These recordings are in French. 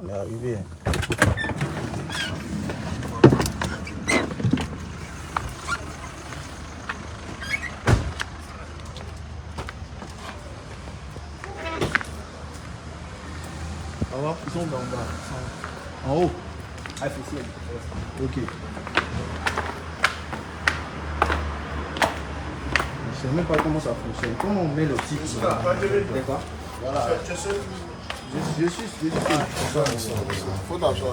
On est arrivé. Alors, ils sont en bas. En haut. Ah, il faut aussi. Ok. Je sais même pas comment ça fonctionne. Comment on met le titre? D'accord. Voilà. Je suis. Faut d'argent.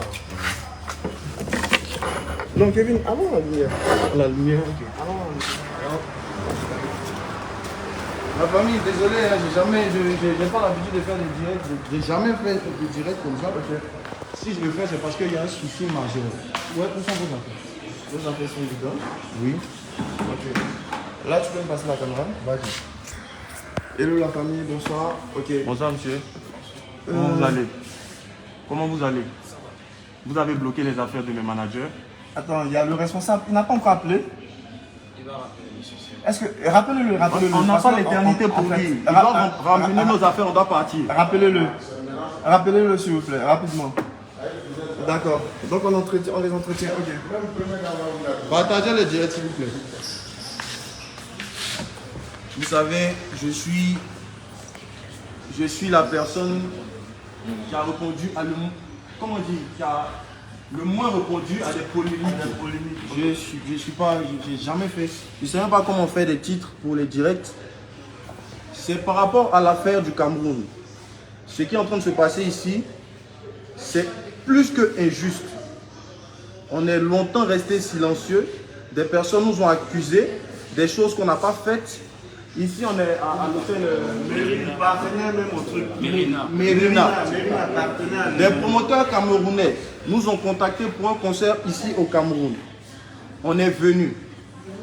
Non, Kevin, avant la lumière. La lumière, ok. Avant la lumière. Ma famille, désolé, hein, j'ai pas l'habitude de faire des directs. J'ai jamais fait des directs comme ça parce que si je le fais, c'est parce qu'il y a un souci majeur. Ouais, où sont vos affaires? Vos affaires sont évidentes? Oui. Ok. Là, tu peux me passer la caméra? Vas-y. Hello la famille, bonsoir. Ok. Bonsoir monsieur. Comment vous allez? Comment vous allez? Vous avez bloqué les affaires de mes managers. Attends, il y a le responsable, il n'a pas encore appelé? Il va rappeler. Est-ce que, rappelez-le. On n'a pas l'éternité pour lui. Il doit ramener nos affaires, on doit partir. Rappelez-le s'il vous plaît, rapidement. D'accord. Donc on les entretient, ok. Partagez le direct s'il vous plaît. Vous savez, je suis la personne qui a répondu à qui a le moins répondu à des polémiques. J'ai jamais fait. Je ne sais même pas comment on fait des titres pour les directs. C'est par rapport à l'affaire du Cameroun. Ce qui est en train de se passer ici, c'est plus que injuste. On est longtemps resté silencieux. Des personnes nous ont accusés des choses qu'on n'a pas faites. Ici, on est à l'hôtel Mérina. Des promoteurs camerounais nous ont contactés pour un concert ici au Cameroun. On est venu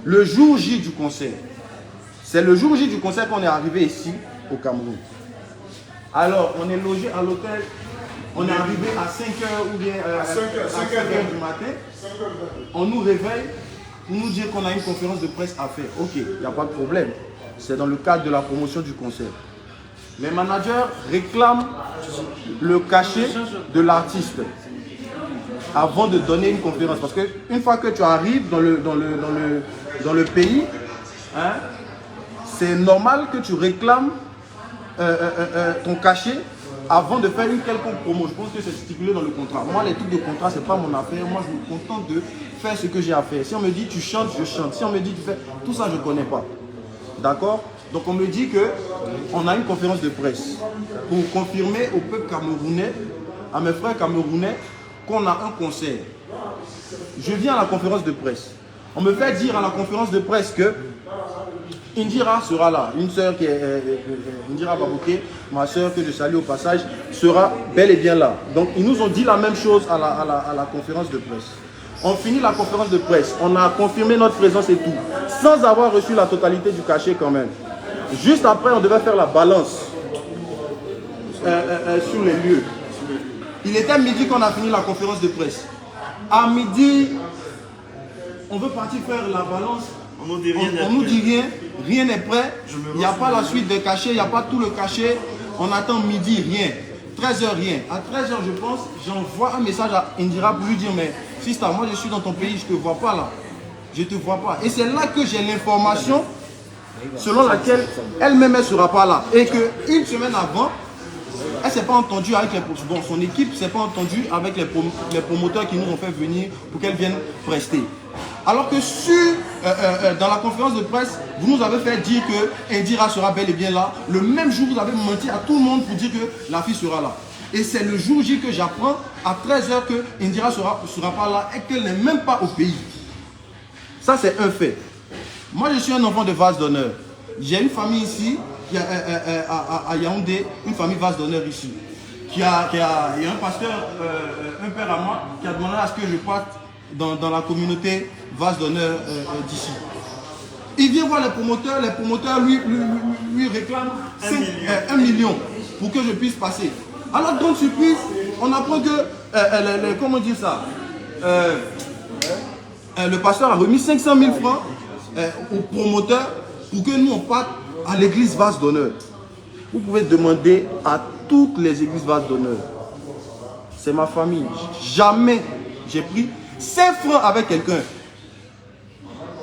le jour J du concert. C'est le jour J du concert qu'on est arrivé ici au Cameroun. Alors, on est logé à l'hôtel. On est arrivé à 5h ou bien à 5h du matin. On nous réveille pour nous dire qu'on a une conférence de presse à faire. Ok, il n'y a pas de problème. C'est dans le cadre de la promotion du concert. Les managers réclament le cachet de l'artiste avant de donner une conférence. Parce qu'une fois que tu arrives dans le pays, hein, c'est normal que tu réclames ton cachet avant de faire une quelconque promo. Je pense que c'est stipulé dans le contrat. Moi, les trucs de contrat, c'est pas mon affaire. Moi, je me contente de faire ce que j'ai à faire. Si on me dit tu chantes, je chante. Si on me dit tu fais... Tout ça, je ne connais pas. D'accord? Donc, on me dit qu'on a une conférence de presse pour confirmer au peuple camerounais, à mes frères camerounais, qu'on a un concert. Je viens à la conférence de presse. On me fait dire à la conférence de presse que Indira sera là. Une sœur qui est Indira Babouké, ma sœur que je salue au passage, sera bel et bien là. Donc ils nous ont dit la même chose à la conférence de presse. On finit la conférence de presse, on a confirmé notre présence et tout, sans avoir reçu la totalité du cachet quand même. Juste après, on devait faire la balance sur les lieux. Il était midi qu'on a fini la conférence de presse. À midi, on veut partir faire la balance. On nous dit rien, rien n'est prêt. Il n'y a pas la suite des cachets, il n'y a pas tout le cachet. On attend midi, rien. 13h, rien. À 13h, je pense, j'envoie un message à Indira pour lui dire, mais Sista, moi je suis dans ton pays, je ne te vois pas là. Je ne te vois pas. Et c'est là que j'ai l'information selon laquelle elle-même, elle ne sera pas là. Et qu'une semaine avant, elle ne s'est pas entendue avec son équipe, ne s'est pas entendue avec les promoteurs qui nous ont fait venir pour qu'elle vienne prester. Alors que dans la conférence de presse, vous nous avez fait dire que Indira sera bel et bien là. Le même jour, vous avez menti à tout le monde pour dire que la fille sera là. Et c'est le jour J que j'apprends à 13h que Indira sera pas là et qu'elle n'est même pas au pays. Ça, c'est un fait. Moi, je suis un enfant de vase d'honneur. J'ai une famille ici, à Yaoundé, une famille vase d'honneur ici. Il y a un pasteur, un père à moi, qui a demandé à ce que je parte dans la communauté vase d'honneur d'ici. Il vient voir les promoteurs lui réclament 1 million pour que je puisse passer. Alors, grande surprise, on apprend que, comment dire ça, le pasteur a remis 500 000 francs aux promoteurs pour que nous on parte à l'église vase d'honneur. Vous pouvez demander à toutes les églises vase d'honneur. c'est ma famille. Jamais j'ai pris 5 francs avec quelqu'un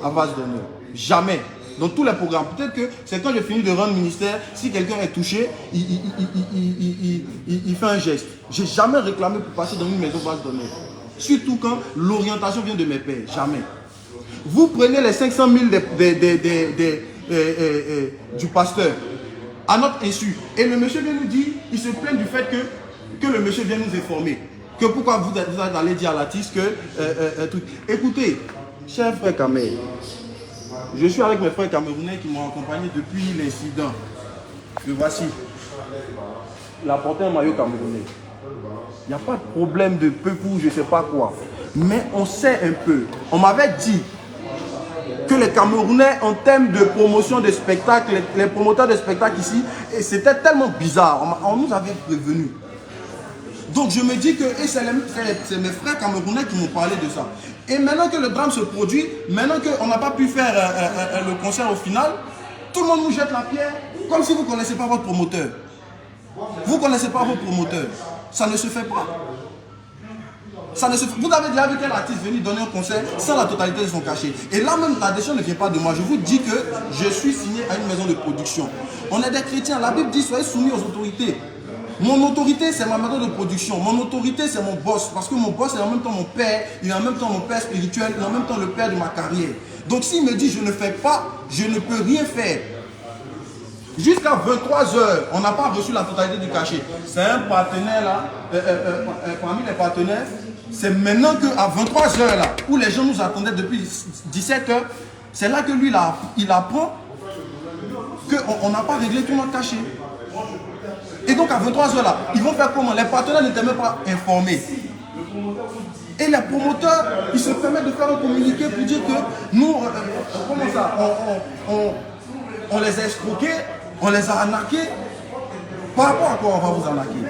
à base d'honneur. Jamais. Dans tous les programmes. Peut-être que c'est quand j'ai fini de rendre ministère, si quelqu'un est touché, il fait un geste. J'ai jamais réclamé pour passer dans une maison base d'honneur. Surtout quand l'orientation vient de mes pères. Jamais. Vous prenez les 500 000 du pasteur à notre insu. Et le monsieur vient nous dire, il se plaint du fait que le monsieur vient nous informer. Que pourquoi vous allez dire à l'artiste que... Écoutez, cher frère Kamel, je suis avec mes frères camerounais qui m'ont accompagné depuis l'incident. Le voici. Il a porté un maillot camerounais. Il n'y a pas de problème de peu pour je ne sais pas quoi. Mais on sait un peu. On m'avait dit que les Camerounais, en termes de promotion de spectacles, les promoteurs de spectacles ici, c'était tellement bizarre. On nous avait prévenus. Donc je me dis que c'est mes frères camerounais qui m'ont parlé de ça. Et maintenant que le drame se produit, maintenant qu'on n'a pas pu faire le concert au final, tout le monde nous jette la pierre, comme si vous ne connaissez pas votre promoteur. Vous ne connaissez pas votre promoteur. Ça ne se fait pas. Ça ne se fait. Vous avez déjà vu quel artiste venir donner un concert sans la totalité de son cachet. Et là même, la décision ne vient pas de moi. Je vous dis que je suis signé à une maison de production. On est des chrétiens. La Bible dit soyez soumis aux autorités. Mon autorité, c'est ma maison de production. Mon autorité, c'est mon boss. Parce que mon boss est en même temps mon père. Il est en même temps mon père spirituel. Il est en même temps le père de ma carrière. Donc s'il me dit je ne fais pas, je ne peux rien faire. Jusqu'à 23 h, on n'a pas reçu la totalité du cachet. C'est un partenaire là, parmi les partenaires, c'est maintenant qu'à 23 h là, où les gens nous attendaient depuis 17 h, c'est là que lui là, il apprend qu'on n'a pas réglé tout notre cachet. Et donc à 23 h là, ils vont faire comment? Les partenaires n'étaient même pas informés. Et les promoteurs, ils se permettent de faire un communiqué pour dire que nous, comment ça, on les a escroqués, on les a arnaqués. Par rapport à quoi on va vous arnaquer?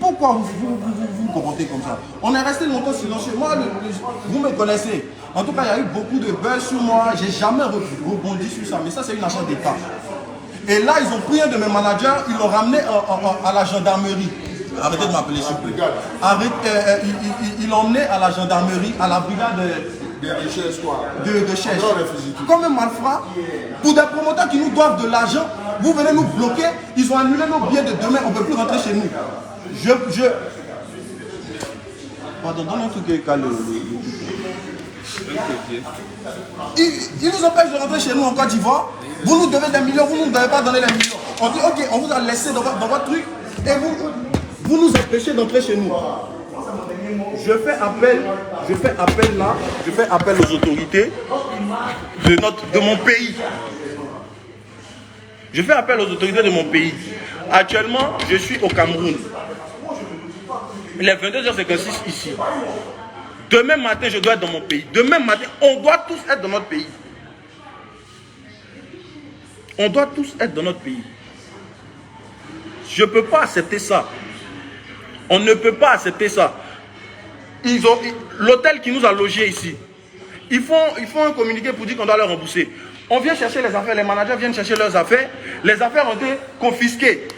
Pourquoi vous vous comportez comme ça? On est resté longtemps silencieux. Moi, vous me connaissez. En tout cas, il y a eu beaucoup de buzz sur moi. J'ai jamais rebondi sur ça. Mais ça, c'est une agence d'État. Et là, ils ont pris un de mes managers, ils l'ont ramené à la gendarmerie. Arrêtez de m'appeler s'il vous plaît. Ils l'ont emmené à la gendarmerie, à la brigade de recherche. Comme un malfrat, pour des promoteurs qui nous doivent de l'argent, vous venez nous bloquer, ils ont annulé nos billets de demain, on ne peut plus rentrer chez nous. Pardon, donne un truc Ils nous empêchent de rentrer chez nous en Côte d'Ivoire. Vous nous devez des millions, vous ne nous devez pas donner les millions. On dit ok, on vous a laissé dans votre truc et vous nous empêchez d'entrer chez nous. Je fais appel aux autorités de mon pays. Je fais appel aux autorités de mon pays. Actuellement, je suis au Cameroun. Il est 22h56 ici. Demain matin, je dois être dans mon pays. Demain matin, on doit tous être dans notre pays. On doit tous être dans notre pays. Je ne peux pas accepter ça. On ne peut pas accepter ça. L'hôtel qui nous a logés ici, ils font un communiqué pour dire qu'on doit leur rembourser. On vient chercher les affaires, les managers viennent chercher leurs affaires. Les affaires ont été confisquées.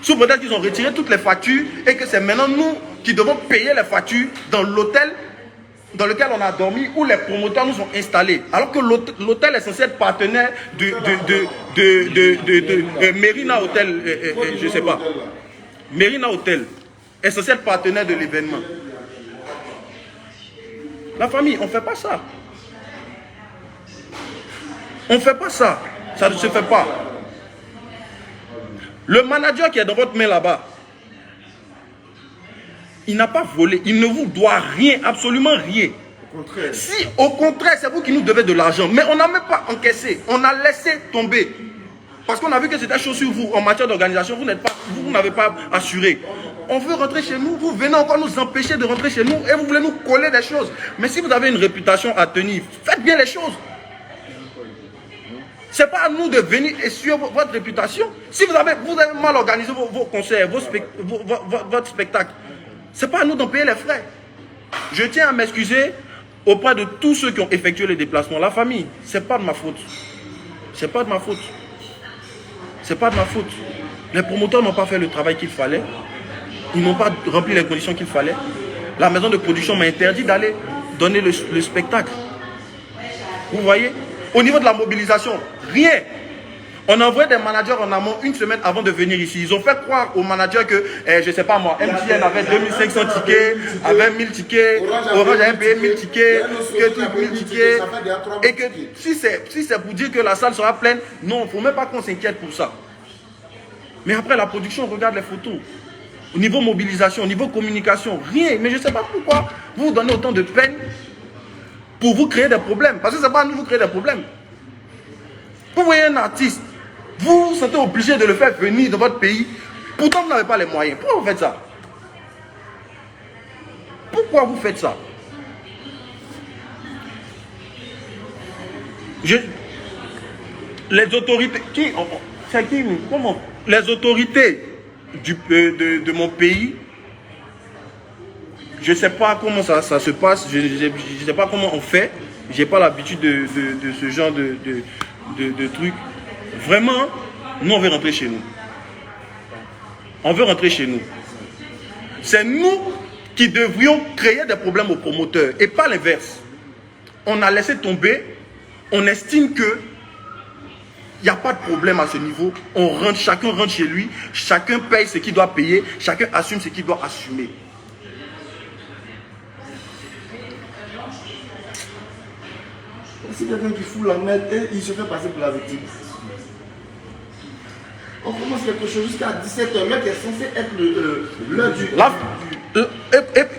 Sous prétexte qu'ils ont retiré toutes les factures et que c'est maintenant nous qui devons payer les factures dans l'hôtel dans lequel on a dormi, où les promoteurs nous ont installés. Alors que l'hôtel est censé être partenaire de Merina Hotel, je ne sais pas. Merina Hotel est censé être partenaire de l'événement. La famille, on ne fait pas ça. On ne fait pas ça. Ça ne se fait pas. Le manager qui est dans votre main là-bas, il n'a pas volé, il ne vous doit rien, absolument rien. Au contraire. Si, au contraire, c'est vous qui nous devez de l'argent, mais on n'a même pas encaissé, on a laissé tomber. Parce qu'on a vu que c'était chaud sur vous en matière d'organisation, vous n'avez pas assuré. On veut rentrer chez nous, vous venez encore nous empêcher de rentrer chez nous et vous voulez nous coller des choses. Mais si vous avez une réputation à tenir, faites bien les choses. Ce n'est pas à nous de venir essuyer votre réputation. Si vous avez mal organisé vos concerts, votre spectacle, ce n'est pas à nous d'en payer les frais. Je tiens à m'excuser auprès de tous ceux qui ont effectué les déplacements. La famille, ce n'est pas de ma faute. Ce n'est pas de ma faute. Ce n'est pas de ma faute. Les promoteurs n'ont pas fait le travail qu'il fallait. Ils n'ont pas rempli les conditions qu'il fallait. La maison de production m'a interdit d'aller donner le spectacle. Vous voyez? Au niveau de la mobilisation, rien. On a envoyé des managers en amont une semaine avant de venir ici. Ils ont fait croire aux managers que, je ne sais pas moi, MTN avait 2500 tickets, avait 1000 tickets, Orange avait payé 1000 tickets, que 1000 tickets. Et que si c'est pour dire que la salle sera pleine, non, il ne faut même pas qu'on s'inquiète pour ça. Mais après la production, on regarde les photos. Au niveau mobilisation, au niveau communication, rien. Mais je ne sais pas pourquoi vous vous donnez autant de peine pour vous créer des problèmes. Parce que ce n'est pas à nous vous créer des problèmes. Vous voyez un artiste, vous vous sentez obligé de le faire venir dans votre pays. Pourtant, vous n'avez pas les moyens. Pourquoi vous faites ça? Pourquoi vous faites ça? Les autorités... C'est qui? Comment? Les autorités de mon pays, je ne sais pas comment ça se passe, je ne sais pas comment on fait, je n'ai pas l'habitude de ce genre de trucs. Vraiment, nous on veut rentrer chez nous. On veut rentrer chez nous. C'est nous qui devrions créer des problèmes aux promoteurs et pas l'inverse. On a laissé tomber, on estime que il n'y a pas de problème à ce niveau. On rentre, chacun rentre chez lui, chacun paye ce qu'il doit payer, chacun assume ce qu'il doit assumer. C'est quelqu'un qui fout la merde et il se fait passer pour la victime. On commence quelque chose jusqu'à 17h, l'heure qui est censé être l'heure du...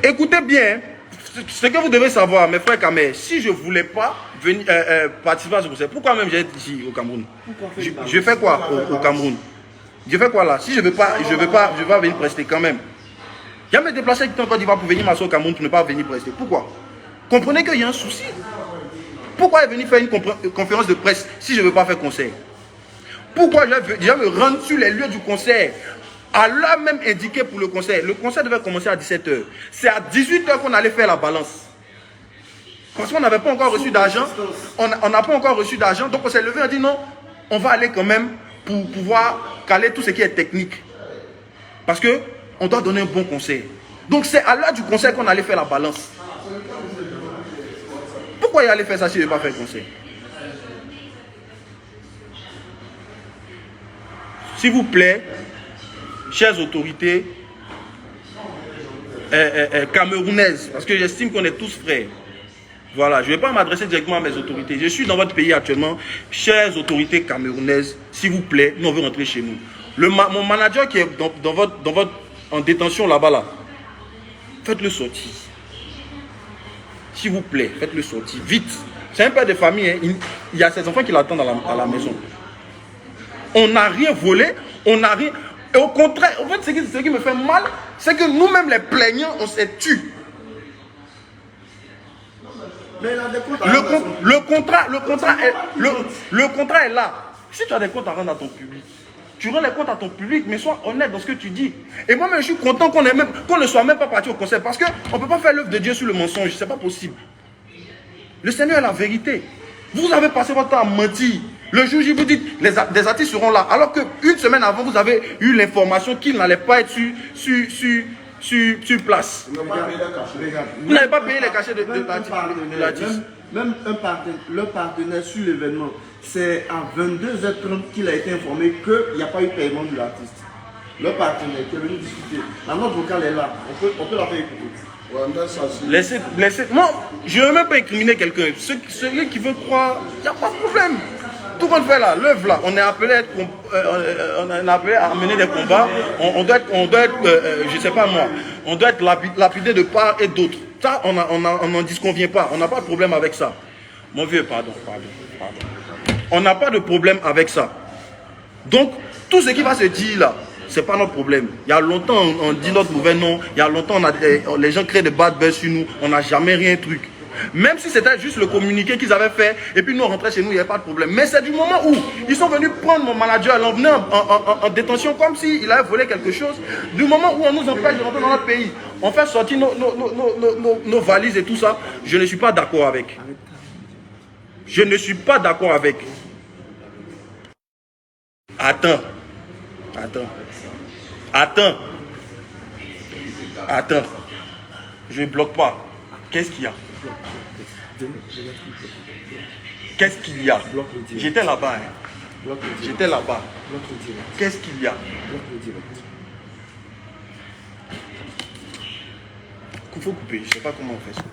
Écoutez bien, ce que vous devez savoir, mes frères Kamer, si je ne voulais pas venir participer à ce concert, pourquoi même j'ai ici au Cameroun? Je fais quoi au Cameroun? Je fais quoi là? Si je ne veux pas venir prester quand même. Il y a mes déplacés qui sont en Côte d'Ivoire pour venir m'asseoir au Cameroun pour ne pas venir prester. Pourquoi? Comprenez qu'il y a un souci. Pourquoi venir faire une conférence de presse si je ne veux pas faire concert? Pourquoi je vais me rendre sur les lieux du concert à l'heure même indiquée pour le concert? Le concert devait commencer à 17h. C'est à 18h qu'on allait faire la balance. Parce qu'on n'avait pas encore reçu d'argent. On n'a pas encore reçu d'argent. Donc on s'est levé et on a dit non, on va aller quand même pour pouvoir caler tout ce qui est technique. Parce qu'on doit donner un bon concert. Donc c'est à l'heure du concert qu'on allait faire la balance. Pourquoi il allait faire ça si je ne vais pas faire le concert? S'il vous plaît, chères autorités camerounaises, parce que j'estime qu'on est tous frères. Voilà, je ne vais pas m'adresser directement à mes autorités. Je suis dans votre pays actuellement. Chères autorités camerounaises, s'il vous plaît, nous on veut rentrer chez nous. Mon manager qui est en détention là-bas, là, faites-le sortir. S'il vous plaît, faites-le sortir. Vite. C'est un père de famille. Hein. Il y a ses enfants qui l'attendent à la maison. On n'a rien volé. On n'a rien... Et au contraire, en fait, ce qui me fait mal, c'est que nous-mêmes, les plaignants, on s'est tués. Le contrat est là. Si tu as des comptes à rendre à ton public, tu rends les comptes à ton public, mais sois honnête dans ce que tu dis. Et moi-même, je suis content qu'on ne soit même pas parti au concert. Parce qu'on ne peut pas faire l'œuvre de Dieu sur le mensonge. Ce n'est pas possible. Le Seigneur est la vérité. Vous avez passé votre temps à mentir. Le jour où vous dites, des artistes seront là. Alors qu'une semaine avant, vous avez eu l'information qu'ils n'allaient pas être sur place. Vous n'avez pas payé les cachets de l'artiste. Même le partenaire sur l'événement, c'est à 22h30 qu'il a été informé qu'il n'y a pas eu paiement de l'artiste. Le partenaire qui est venu discuter. La note vocale est là. On peut la faire écouter. Laissez. Moi, je ne veux même pas incriminer quelqu'un. Celui qui veut croire, il n'y a pas de problème. Tout qu'on fait là, l'œuvre là, on est appelé à mener des combats. On doit être je ne sais pas moi, on doit être lapidé de part et d'autre. Ça, on n'en disconvient pas. On n'a pas de problème avec ça. Mon vieux, pardon. On n'a pas de problème avec ça. Donc, tout ce qui va se dire là, ce n'est pas notre problème. Il y a longtemps, on dit notre mauvais nom. Il y a longtemps, les gens créent des bad buzz sur nous. On n'a jamais rien truc. Même si c'était juste le communiqué qu'ils avaient fait, et puis nous on rentrait chez nous, il n'y avait pas de problème. Mais c'est du moment où ils sont venus prendre mon manager, l'emmener en détention comme s'il avait volé quelque chose. Du moment où on nous empêche de rentrer dans notre pays, on fait sortir nos valises et tout ça, je ne suis pas d'accord avec. Je ne suis pas d'accord avec. Attends. Attends. Je ne bloque pas. Qu'est-ce qu'il y a? Qu'est-ce qu'il y a? J'étais là-bas. Hein. J'étais là-bas. Qu'est-ce qu'il y a? Il faut couper. Je ne sais pas comment on fait ça.